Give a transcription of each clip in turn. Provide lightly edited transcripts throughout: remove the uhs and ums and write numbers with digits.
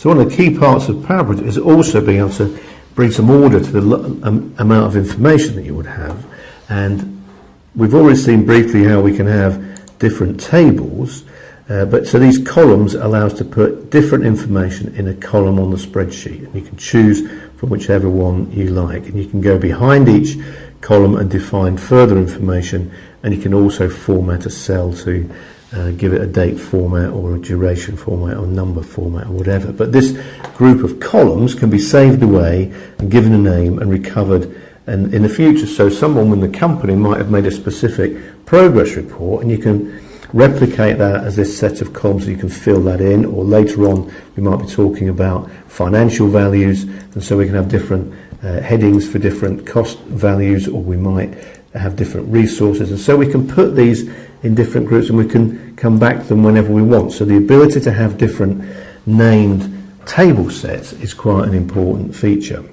So one of the key parts of Power Project is also being able to bring some order to the amount of information that you would have. And we've already seen briefly how we can have different tables, but so these columns allow us to put different information in a column on the spreadsheet, and you can choose from whichever one you like, and you can go behind each column and define further information, and you can also format a cell to give it a date format or a duration format or number format or whatever. But this group of columns can be saved away and given a name and recovered and in the future. So someone in the company might have made a specific progress report, and you can replicate that as this set of columns, so you can fill that in, or later on we might be talking about financial values, and so we can have different headings for different cost values, or we might have different resources, and so we can put these in different groups and we can come back to them whenever we want. So the ability to have different named table sets is quite an important feature.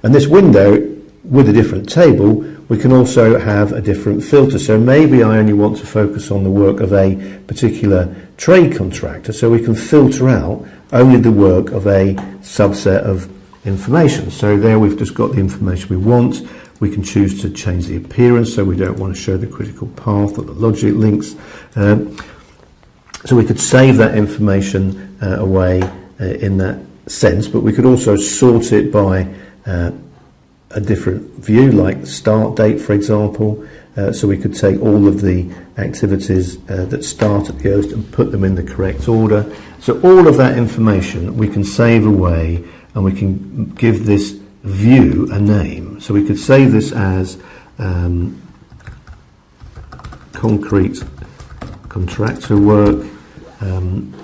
And this window with a different table, we can also have a different filter. So maybe I only want to focus on the work of a particular trade contractor, so we can filter out only the work of a subset of information. So there we've just got the information we want. We can choose to change the appearance, so we don't want to show the critical path or the logic links. So we could save that information away in that sense, but we could also sort it by a different view, like start date, for example. So we could take all of the activities that start at the earliest and put them in the correct order. So all of that information we can save away, and we can give this view a name. So we could save this as concrete contractor work.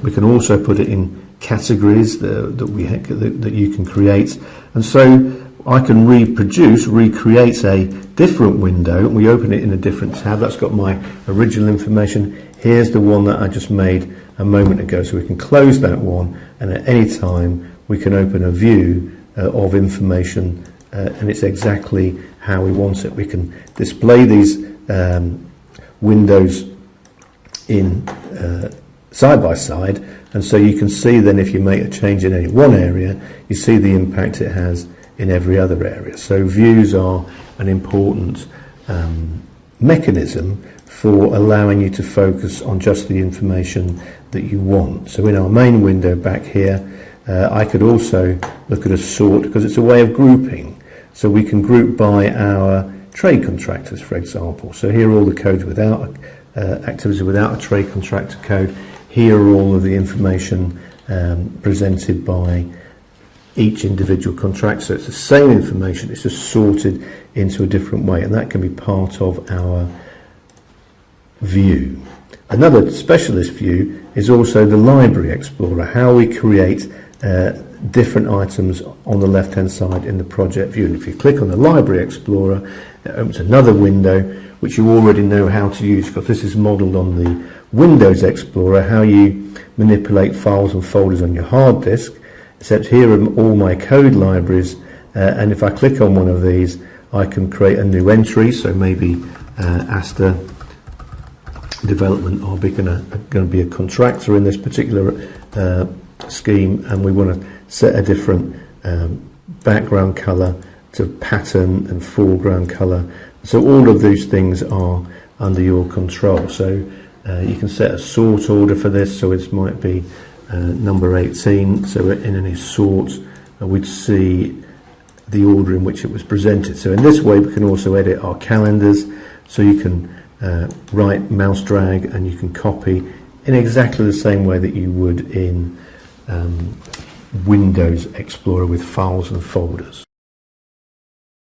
We can also put it in categories that you can create, and so I can recreate a different window. We open it in a different tab. That's got my original information. Here's the one that I just made a moment ago, so we can close that one, and at any time we can open a view of information, and it's exactly how we want it. We can display these windows in side by side, and so you can see then if you make a change in any one area, you see the impact it has in every other area. So views are an important mechanism for allowing you to focus on just the information that you want. So in our main window back here, I could also look at a sort, because it's a way of grouping. So we can group by our trade contractors, for example. So here are all the codes without activities without a trade contractor code. Here are all of the information presented by each individual contract. So it's the same information, it's just sorted into a different way, and that can be part of our view. Another specialist view is also the Library Explorer, how we create different items on the left hand side in the project view. And if you click on the Library Explorer, it opens another window which you already know how to use, because this is modelled on the Windows Explorer, how you manipulate files and folders on your hard disk. Except here are all my code libraries, and if I click on one of these, I can create a new entry. So maybe Asta Development are going to be a contractor in this particular scheme, and we want to set a different background colour to pattern and foreground colour. So all of these things are under your control. So you can set a sort order for this, so it might be number 18, so in any sort we'd see the order in which it was presented. So in this way we can also edit our calendars, so you can right mouse drag and you can copy in exactly the same way that you would in Windows Explorer with files and folders.